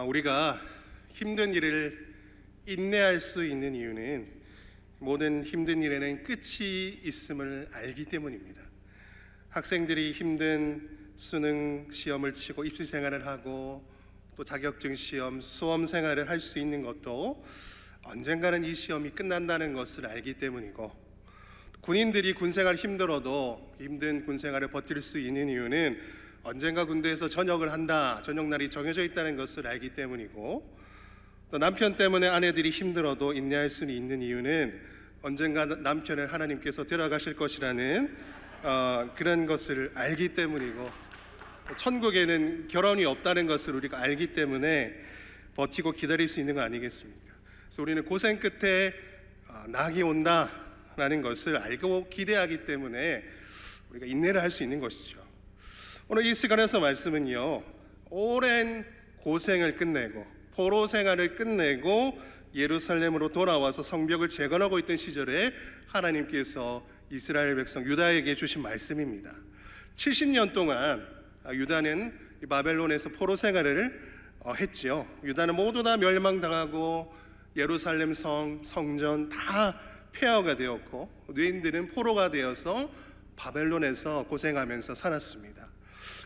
우리가 힘든 일을 인내할 수 있는 이유는 모든 힘든 일에는 끝이 있음을 알기 때문입니다. 학생들이 힘든 수능 시험을 치고 입시 생활을 하고 또 자격증 시험, 수험 생활을 할 수 있는 것도 언젠가는 이 시험이 끝난다는 것을 알기 때문이고, 군인들이 군생활 힘들어도 힘든 군생활을 버틸 수 있는 이유는 언젠가 군대에서 전역을 한다, 전역날이 정해져 있다는 것을 알기 때문이고, 또 남편 때문에 아내들이 힘들어도 인내할 수 있는 이유는 언젠가 남편을 하나님께서 데려가실 것이라는 그런 것을 알기 때문이고, 천국에는 결혼이 없다는 것을 우리가 알기 때문에 버티고 기다릴 수 있는 거 아니겠습니까? 그래서 우리는 고생 끝에 낙이 온다라는 것을 알고 기대하기 때문에 우리가 인내를 할 수 있는 것이죠. 오늘 이 시간에서 말씀은요, 오랜 고생을 끝내고 포로 생활을 끝내고 예루살렘으로 돌아와서 성벽을 재건하고 있던 시절에 하나님께서 이스라엘 백성 유다에게 주신 말씀입니다. 70년 동안 유다는 바벨론에서 포로 생활을 했지요. 유다는 모두 다 멸망당하고 예루살렘 성전 다 폐허가 되었고, 유대인들은 포로가 되어서 바벨론에서 고생하면서 살았습니다.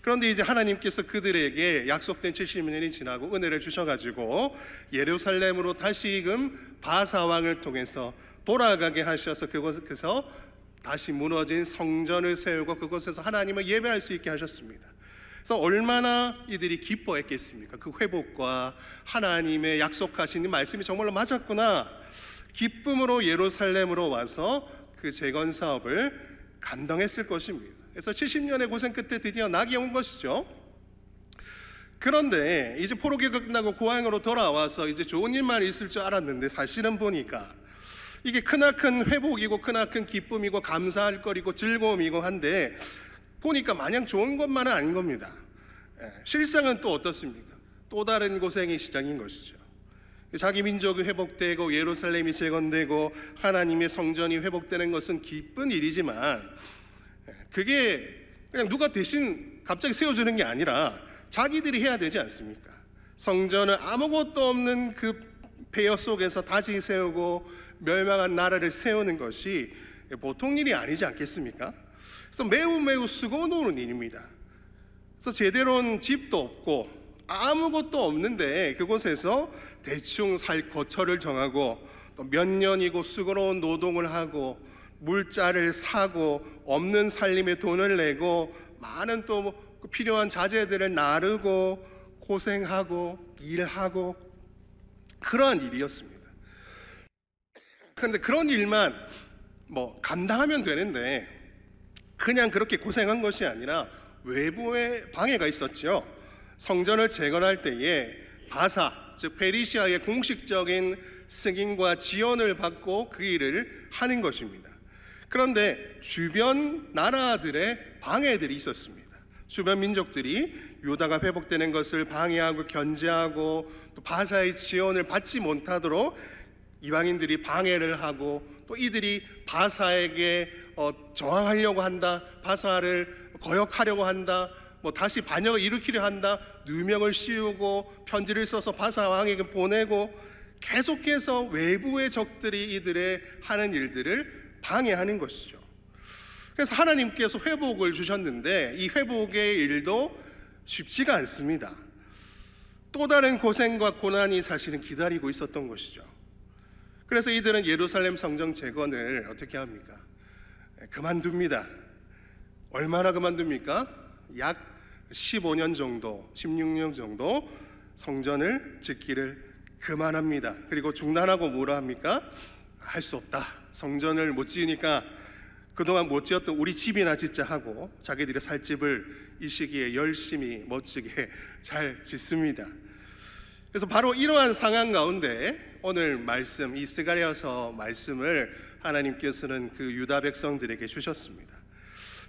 그런데 이제 하나님께서 그들에게 약속된 70년이 지나고 은혜를 주셔가지고 예루살렘으로 다시금 바사 왕을 통해서 돌아가게 하셔서 그곳에서 다시 무너진 성전을 세우고 그곳에서 하나님을 예배할 수 있게 하셨습니다. 그래서 얼마나 이들이 기뻐했겠습니까? 그 회복과 하나님의 약속하신 말씀이 정말로 맞았구나, 기쁨으로 예루살렘으로 와서 그 재건 사업을 감당했을 것입니다. 그래서 70년의 고생 끝에 드디어 낙이 온 것이죠. 그런데 이제 포로기가 끝나고 고향으로 돌아와서 이제 좋은 일만 있을 줄 알았는데, 사실은 보니까 이게 크나큰 회복이고 크나큰 기쁨이고 감사할 거리고 즐거움이고 한데, 보니까 마냥 좋은 것만은 아닌 겁니다. 실상은 또 어떻습니까? 또 다른 고생이 시작인 것이죠. 자기 민족이 회복되고 예루살렘이 재건되고 하나님의 성전이 회복되는 것은 기쁜 일이지만, 그게 그냥 누가 대신 갑자기 세워주는 게 아니라 자기들이 해야 되지 않습니까? 성전을 아무것도 없는 그 폐허 속에서 다시 세우고 멸망한 나라를 세우는 것이 보통 일이 아니지 않겠습니까? 그래서 매우 수고로운 일입니다. 그래서 제대로는 집도 없고 아무것도 없는데 그곳에서 대충 살 거처를 정하고 또 몇 년이고 수고로운 노동을 하고 물자를 사고 없는 살림에 돈을 내고 많은 또 필요한 자재들을 나르고 고생하고 일하고 그러한 일이었습니다. 그런데 그런 일만 감당하면 되는데 그냥 그렇게 고생한 것이 아니라 외부의 방해가 있었죠. 성전을 재건할 때에 바사, 즉 페르시아의 공식적인 승인과 지원을 받고 그 일을 하는 것입니다. 그런데 주변 나라들의 방해들이 있었습니다. 주변 민족들이 유다가 회복되는 것을 방해하고 견제하고 또 바사의 지원을 받지 못하도록 이방인들이 방해를 하고, 또 이들이 바사에게 저항하려고 한다, 바사를 거역하려고 한다, 다시 반역을 일으키려 한다, 누명을 씌우고 편지를 써서 바사 왕에게 보내고, 계속해서 외부의 적들이 이들의 하는 일들을 방해하는 것이죠. 그래서 하나님께서 회복을 주셨는데 이 회복의 일도 쉽지가 않습니다. 또 다른 고생과 고난이 사실은 기다리고 있었던 것이죠. 그래서 이들은 예루살렘 성전 재건을 어떻게 합니까? 그만둡니다. 얼마나 그만둡니까? 약 15년 정도, 16년 정도 성전을 짓기를 그만합니다. 그리고 중단하고 뭐라 합니까? 할 수 없다. 성전을 못 지으니까 그동안 못 지었던 우리 집이나 짓자 하고 자기들이 살 집을 이 시기에 열심히 멋지게 잘 짓습니다. 그래서 바로 이러한 상황 가운데 오늘 말씀, 이 스가랴서 말씀을 하나님께서는 그 유다 백성들에게 주셨습니다.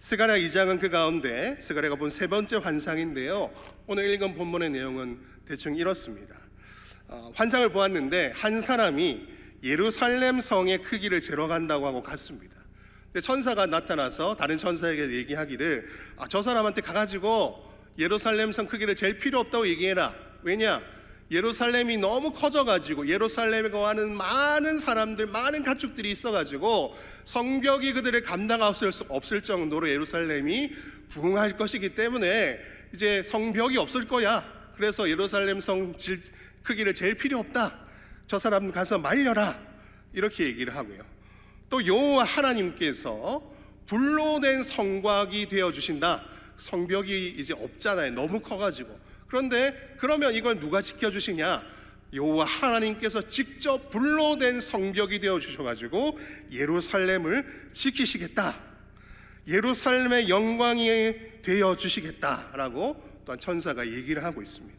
스가랴 2장은 그 가운데 스가랴가 본 세 번째 환상인데요, 오늘 읽은 본문의 내용은 대충 이렇습니다. 환상을 보았는데 한 사람이 예루살렘 성의 크기를 재러간다고 하고 갔습니다. 근데 천사가 나타나서 다른 천사에게 얘기하기를, 저 사람한테 가가지고 예루살렘 성 크기를 잴 필요 없다고 얘기해라. 왜냐? 예루살렘이 너무 커져가지고 예루살렘에 거하는 많은 사람들, 많은 가축들이 있어가지고 성벽이 그들을 감당할 수 없을 정도로 예루살렘이 부흥할 것이기 때문에 이제 성벽이 없을 거야. 그래서 예루살렘 성 크기를 잴 필요 없다. 저 사람 가서 말려라. 이렇게 얘기를 하고요. 또 여호와 하나님께서 불로 된 성곽이 되어 주신다. 성벽이 이제 없잖아요. 너무 커가지고. 그런데 그러면 이걸 누가 지켜주시냐? 여호와 하나님께서 직접 불로 된 성벽이 되어 주셔가지고 예루살렘을 지키시겠다. 예루살렘의 영광이 되어 주시겠다라고 또한 천사가 얘기를 하고 있습니다.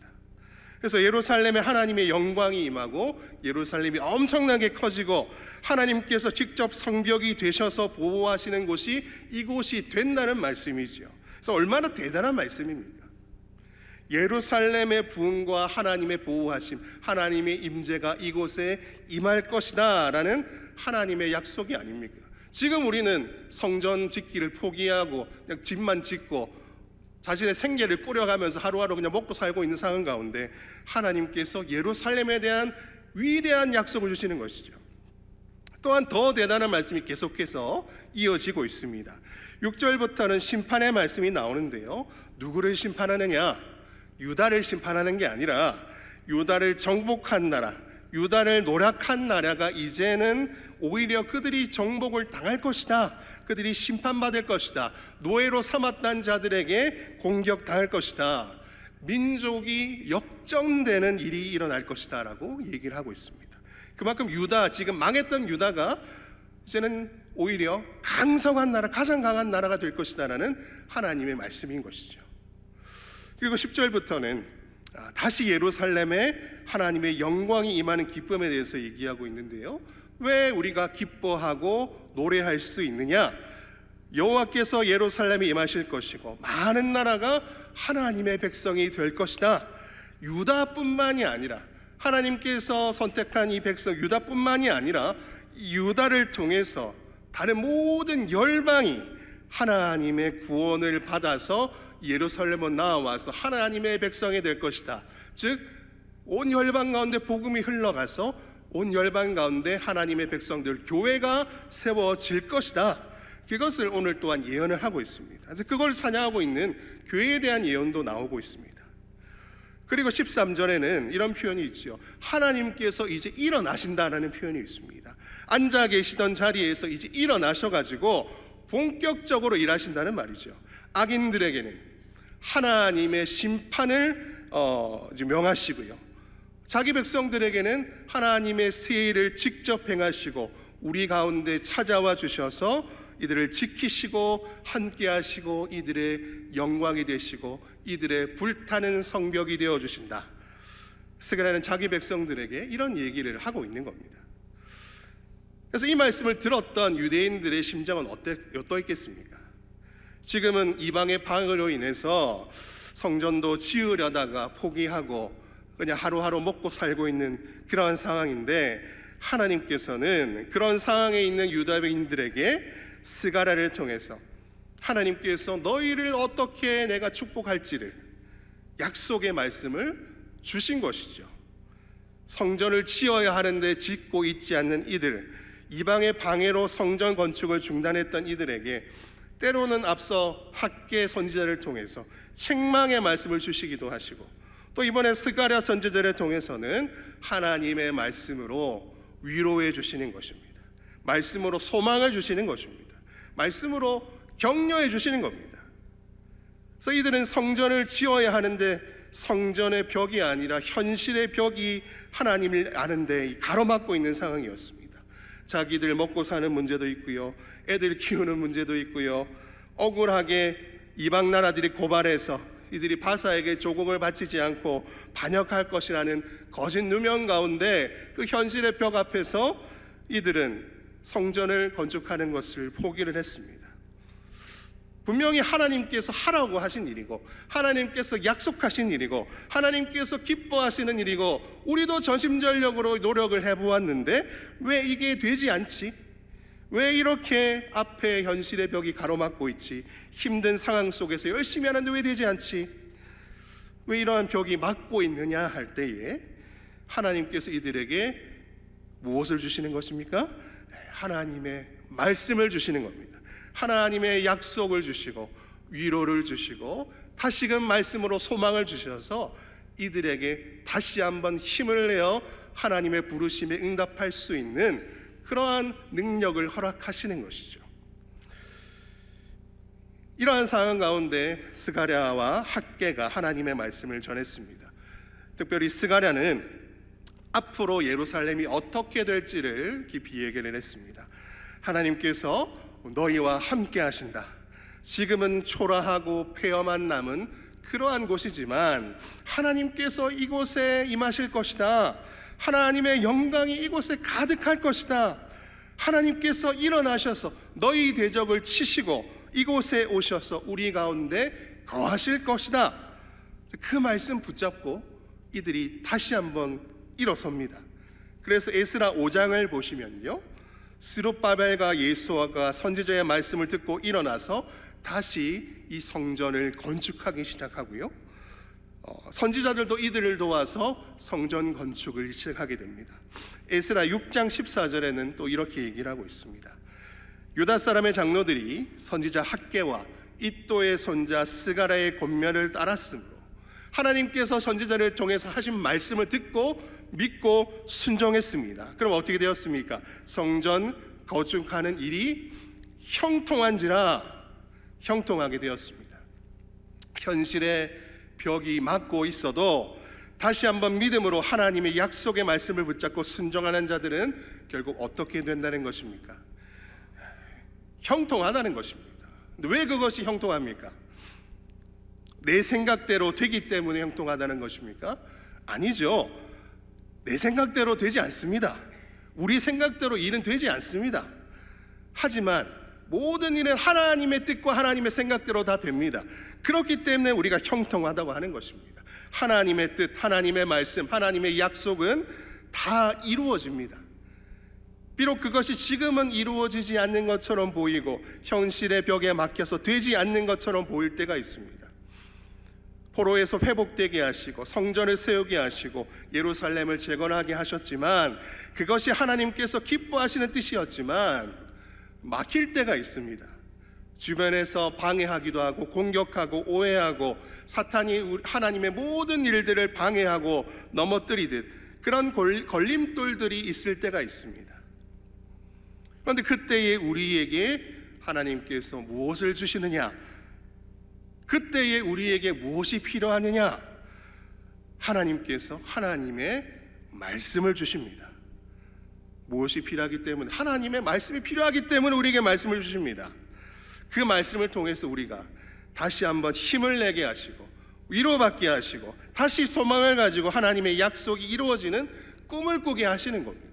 그래서 예루살렘에 하나님의 영광이 임하고 예루살렘이 엄청나게 커지고 하나님께서 직접 성벽이 되셔서 보호하시는 곳이 이곳이 된다는 말씀이지요. 그래서 얼마나 대단한 말씀입니까? 예루살렘의 부흥과 하나님의 보호하심, 하나님의 임재가 이곳에 임할 것이다 라는 하나님의 약속이 아닙니까? 지금 우리는 성전 짓기를 포기하고 그냥 집만 짓고 자신의 생계를 뿌려가면서 하루하루 그냥 먹고 살고 있는 상황 가운데 하나님께서 예루살렘에 대한 위대한 약속을 주시는 것이죠. 또한 더 대단한 말씀이 계속해서 이어지고 있습니다. 6절부터는 심판의 말씀이 나오는데요. 누구를 심판하느냐? 유다를 심판하는 게 아니라 유다를 정복한 나라, 유다를 노략한 나라가 이제는 오히려 그들이 정복을 당할 것이다. 그들이 심판받을 것이다. 노예로 삼았던 자들에게 공격당할 것이다. 민족이 역정되는 일이 일어날 것이다 라고 얘기를 하고 있습니다. 그만큼 유다, 지금 망했던 유다가 이제는 오히려 강성한 나라, 가장 강한 나라가 될 것이다 라는 하나님의 말씀인 것이죠. 그리고 10절부터는 다시 예루살렘에 하나님의 영광이 임하는 기쁨에 대해서 얘기하고 있는데요. 왜 우리가 기뻐하고 노래할 수 있느냐? 여호와께서 예루살렘에 임하실 것이고 많은 나라가 하나님의 백성이 될 것이다. 유다뿐만이 아니라 하나님께서 선택한 이 백성 유다뿐만이 아니라 유다를 통해서 다른 모든 열방이 하나님의 구원을 받아서 예루살렘으로 나와서 하나님의 백성이 될 것이다. 즉 온 열방 가운데 복음이 흘러가서 온 열방 가운데 하나님의 백성들 교회가 세워질 것이다. 그것을 오늘 또한 예언을 하고 있습니다. 그래서 그걸 찬양하고 있는 교회에 대한 예언도 나오고 있습니다. 그리고 13절에는 이런 표현이 있죠. 하나님께서 이제 일어나신다라는 표현이 있습니다. 앉아 계시던 자리에서 이제 일어나셔가지고 본격적으로 일하신다는 말이죠. 악인들에게는 하나님의 심판을 명하시고요, 자기 백성들에게는 하나님의 세일을 직접 행하시고 우리 가운데 찾아와 주셔서 이들을 지키시고 함께 하시고 이들의 영광이 되시고 이들의 불타는 성벽이 되어 주신다. 스가랴는 자기 백성들에게 이런 얘기를 하고 있는 겁니다. 그래서 이 말씀을 들었던 유대인들의 심정은 어떠했겠습니까? 지금은 이방의 방해로 인해서 성전도 지으려다가 포기하고 그냥 하루하루 먹고 살고 있는 그러한 상황인데, 하나님께서는 그런 상황에 있는 유다인들에게 스가랴를 통해서 하나님께서 너희를 어떻게 내가 축복할지를 약속의 말씀을 주신 것이죠. 성전을 지어야 하는데 짓고 있지 않는 이들, 이방의 방해로 성전 건축을 중단했던 이들에게 때로는 앞서 학계 선지자를 통해서 책망의 말씀을 주시기도 하시고, 또 이번에 스가랴 선지자를 통해서는 하나님의 말씀으로 위로해 주시는 것입니다. 말씀으로 소망을 주시는 것입니다. 말씀으로 격려해 주시는 겁니다. 그래서 이들은 성전을 지어야 하는데 성전의 벽이 아니라 현실의 벽이 하나님을 아는데 가로막고 있는 상황이었습니다. 자기들 먹고 사는 문제도 있고요, 애들 키우는 문제도 있고요, 억울하게 이방 나라들이 고발해서 이들이 바사에게 조공을 바치지 않고 반역할 것이라는 거짓 누명 가운데 그 현실의 벽 앞에서 이들은 성전을 건축하는 것을 포기를 했습니다. 분명히 하나님께서 하라고 하신 일이고 하나님께서 약속하신 일이고 하나님께서 기뻐하시는 일이고 우리도 전심전력으로 노력을 해보았는데 왜 이게 되지 않지? 왜 이렇게 앞에 현실의 벽이 가로막고 있지? 힘든 상황 속에서 열심히 하는데 왜 되지 않지? 왜 이러한 벽이 막고 있느냐 할 때에 하나님께서 이들에게 무엇을 주시는 것입니까? 하나님의 말씀을 주시는 겁니다. 하나님의 약속을 주시고 위로를 주시고 다시금 말씀으로 소망을 주셔서 이들에게 다시 한번 힘을 내어 하나님의 부르심에 응답할 수 있는 그러한 능력을 허락하시는 것이죠. 이러한 상황 가운데 스가랴와 학개가 하나님의 말씀을 전했습니다. 특별히 스가랴는 앞으로 예루살렘이 어떻게 될지를 깊이 얘기를 했습니다. 하나님께서 너희와 함께 하신다. 지금은 초라하고 폐허만 남은 그러한 곳이지만 하나님께서 이곳에 임하실 것이다. 하나님의 영광이 이곳에 가득할 것이다. 하나님께서 일어나셔서 너희 대적을 치시고 이곳에 오셔서 우리 가운데 거하실 것이다. 그 말씀 붙잡고 이들이 다시 한번 일어섭니다. 그래서 에스라 5장을 보시면요, 스룹바벨과 예수아가 선지자의 말씀을 듣고 일어나서 다시 이 성전을 건축하기 시작하고요, 선지자들도 이들을 도와서 성전 건축을 시작하게 됩니다. 에스라 6장 14절에는 또 이렇게 얘기를 하고 있습니다. 유다 사람의 장로들이 선지자 학개와 이또의 손자 스가랴의 권면을 따랐으므로 하나님께서 선지자를 통해서 하신 말씀을 듣고 믿고 순종했습니다. 그럼 어떻게 되었습니까? 성전 건축하는 일이 형통하게 되었습니다. 현실의 벽이 막고 있어도 다시 한번 믿음으로 하나님의 약속의 말씀을 붙잡고 순종하는 자들은 결국 어떻게 된다는 것입니까? 형통하다는 것입니다. 근데 왜 그것이 형통합니까? 내 생각대로 되기 때문에 형통하다는 것입니까? 아니죠. 내 생각대로 되지 않습니다. 우리 생각대로 일은 되지 않습니다. 하지만 모든 일은 하나님의 뜻과 하나님의 생각대로 다 됩니다. 그렇기 때문에 우리가 형통하다고 하는 것입니다. 하나님의 뜻, 하나님의 말씀, 하나님의 약속은 다 이루어집니다. 비록 그것이 지금은 이루어지지 않는 것처럼 보이고 현실의 벽에 막혀서 되지 않는 것처럼 보일 때가 있습니다. 포로에서 회복되게 하시고 성전을 세우게 하시고 예루살렘을 재건하게 하셨지만 그것이 하나님께서 기뻐하시는 뜻이었지만 막힐 때가 있습니다. 주변에서 방해하기도 하고 공격하고 오해하고 사탄이 하나님의 모든 일들을 방해하고 넘어뜨리듯 그런 걸림돌들이 있을 때가 있습니다. 그런데 그때에 우리에게 하나님께서 무엇을 주시느냐? 그때에 우리에게 무엇이 필요하느냐? 하나님께서 하나님의 말씀을 주십니다. 무엇이 필요하기 때문에? 하나님의 말씀이 필요하기 때문에 우리에게 말씀을 주십니다. 그 말씀을 통해서 우리가 다시 한번 힘을 내게 하시고 위로받게 하시고 다시 소망을 가지고 하나님의 약속이 이루어지는 꿈을 꾸게 하시는 겁니다.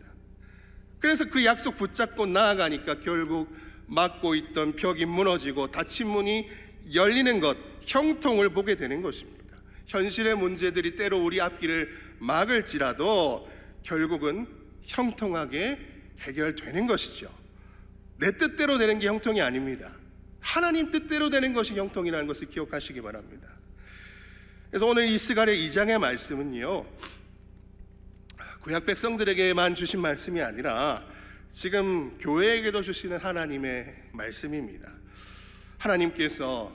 그래서 그 약속 붙잡고 나아가니까 결국 막고 있던 벽이 무너지고 닫힌 문이 열리는 것, 형통을 보게 되는 것입니다. 현실의 문제들이 때로 우리 앞길을 막을지라도 결국은 형통하게 해결되는 것이죠. 내 뜻대로 되는 게 형통이 아닙니다. 하나님 뜻대로 되는 것이 형통이라는 것을 기억하시기 바랍니다. 그래서 오늘 이 스가랴 2장의 말씀은요, 구약 백성들에게만 주신 말씀이 아니라 지금 교회에게도 주시는 하나님의 말씀입니다. 하나님께서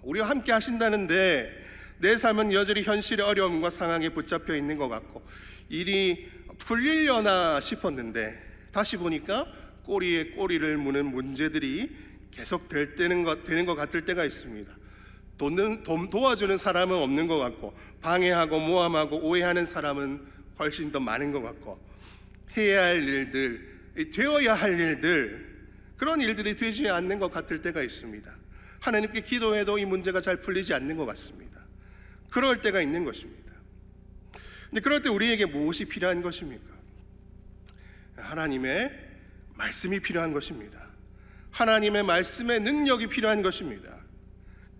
우리와 함께 하신다는데 내 삶은 여전히 현실의 어려움과 상황에 붙잡혀 있는 것 같고 일이 풀리려나 싶었는데 다시 보니까 꼬리에 꼬리를 무는 문제들이 계속 되는 것 같을 때가 있습니다. 도와주는 사람은 없는 것 같고 방해하고 모함하고 오해하는 사람은 훨씬 더 많은 것 같고 해야 할 일들, 되어야 할 일들, 그런 일들이 되지 않는 것 같을 때가 있습니다. 하나님께 기도해도 이 문제가 잘 풀리지 않는 것 같습니다. 그럴 때가 있는 것입니다. 근데 그럴 때 우리에게 무엇이 필요한 것입니까? 하나님의 말씀이 필요한 것입니다. 하나님의 말씀의 능력이 필요한 것입니다.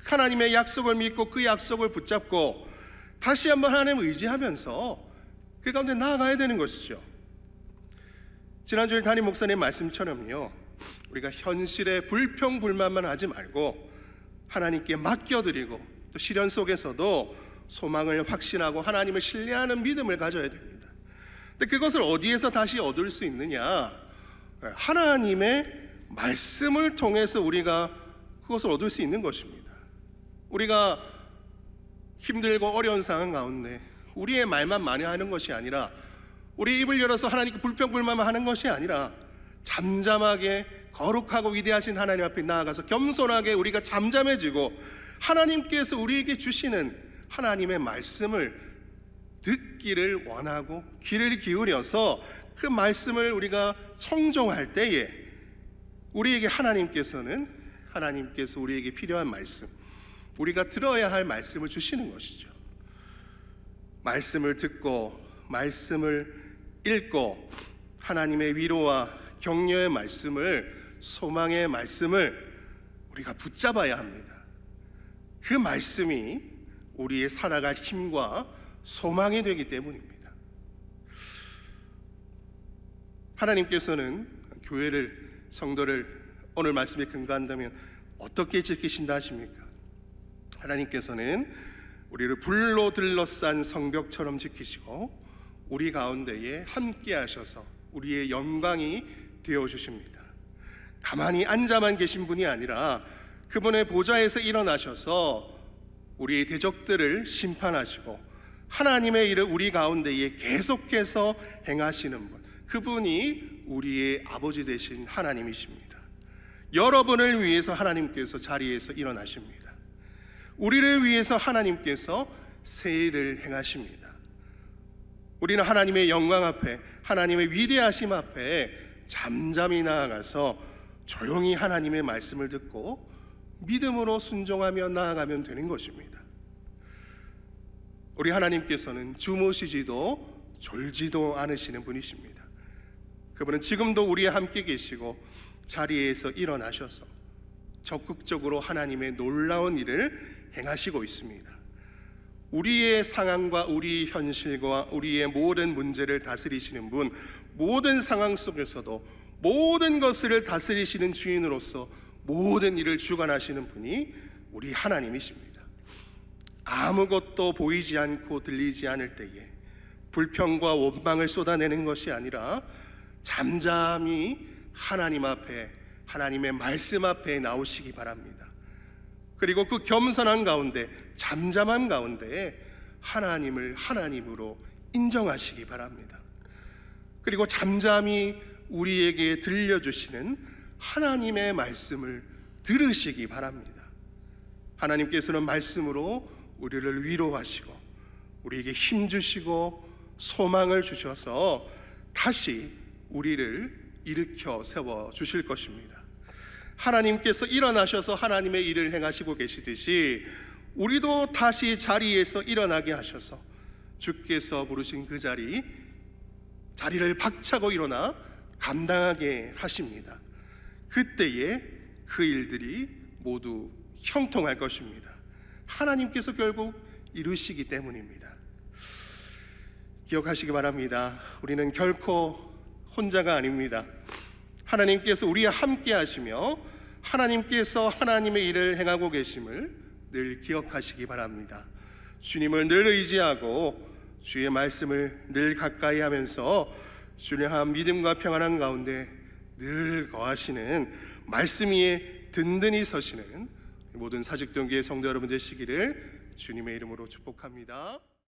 하나님의 약속을 믿고 그 약속을 붙잡고 다시 한번 하나님을 의지하면서 그 가운데 나아가야 되는 것이죠. 지난주에 담임 목사님 말씀처럼요, 우리가 현실의 불평불만만 하지 말고 하나님께 맡겨드리고 또 시련 속에서도 소망을 확신하고 하나님을 신뢰하는 믿음을 가져야 됩니다. 근데 그것을 어디에서 다시 얻을 수 있느냐? 하나님의 말씀을 통해서 우리가 그것을 얻을 수 있는 것입니다. 우리가 힘들고 어려운 상황 가운데 우리의 말만 많이 하는 것이 아니라, 우리 입을 열어서 하나님께 불평불만만 하는 것이 아니라, 잠잠하게 거룩하고 위대하신 하나님 앞에 나아가서 겸손하게 우리가 잠잠해지고 하나님께서 우리에게 주시는 하나님의 말씀을 듣기를 원하고 귀를 기울여서 그 말씀을 우리가 청종할 때에 우리에게 하나님께서 우리에게 필요한 말씀, 우리가 들어야 할 말씀을 주시는 것이죠. 말씀을 듣고 말씀을 읽고 하나님의 위로와 격려의 말씀을, 소망의 말씀을 우리가 붙잡아야 합니다. 그 말씀이 우리의 살아갈 힘과 소망이 되기 때문입니다. 하나님께서는 교회를, 성도를 오늘 말씀에 근거한다면 어떻게 지키신다 하십니까? 하나님께서는 우리를 불로 들러싼 성벽처럼 지키시고 우리 가운데에 함께 하셔서 우리의 영광이 되어주십니다. 가만히 앉아만 계신 분이 아니라 그분의 보좌에서 일어나셔서 우리의 대적들을 심판하시고 하나님의 일을 우리 가운데에 계속해서 행하시는 분, 그분이 우리의 아버지 되신 하나님이십니다. 여러분을 위해서 하나님께서 자리에서 일어나십니다. 우리를 위해서 하나님께서 새 일을 행하십니다. 우리는 하나님의 영광 앞에, 하나님의 위대하심 앞에 잠잠히 나아가서 조용히 하나님의 말씀을 듣고 믿음으로 순종하며 나아가면 되는 것입니다. 우리 하나님께서는 주무시지도 졸지도 않으시는 분이십니다. 그분은 지금도 우리와 함께 계시고 자리에서 일어나셔서 적극적으로 하나님의 놀라운 일을 행하시고 있습니다. 우리의 상황과 우리 현실과 우리의 모든 문제를 다스리시는 분, 모든 상황 속에서도 모든 것을 다스리시는 주인으로서 모든 일을 주관하시는 분이 우리 하나님이십니다. 아무것도 보이지 않고 들리지 않을 때에 불평과 원망을 쏟아내는 것이 아니라 잠잠히 하나님 앞에, 하나님의 말씀 앞에 나오시기 바랍니다. 그리고 그 겸손한 가운데, 잠잠한 가운데 하나님을 하나님으로 인정하시기 바랍니다. 그리고 잠잠히 우리에게 들려주시는 하나님의 말씀을 들으시기 바랍니다. 하나님께서는 말씀으로 우리를 위로하시고 우리에게 힘주시고 소망을 주셔서 다시 우리를 일으켜 세워 주실 것입니다. 하나님께서 일어나셔서 하나님의 일을 행하시고 계시듯이 우리도 다시 자리에서 일어나게 하셔서 주께서 부르신 그 자리를 박차고 일어나 감당하게 하십니다. 그때에 그 일들이 모두 형통할 것입니다. 하나님께서 결국 이루시기 때문입니다. 기억하시기 바랍니다. 우리는 결코 혼자가 아닙니다. 하나님께서 우리와 함께 하시며 하나님께서 하나님의 일을 행하고 계심을 늘 기억하시기 바랍니다. 주님을 늘 의지하고 주의 말씀을 늘 가까이 하면서 주를 향한 믿음과 평안한 가운데 늘 거하시는, 말씀 위에 든든히 서시는 모든 사직동교회 성도 여러분 되시기를 주님의 이름으로 축복합니다.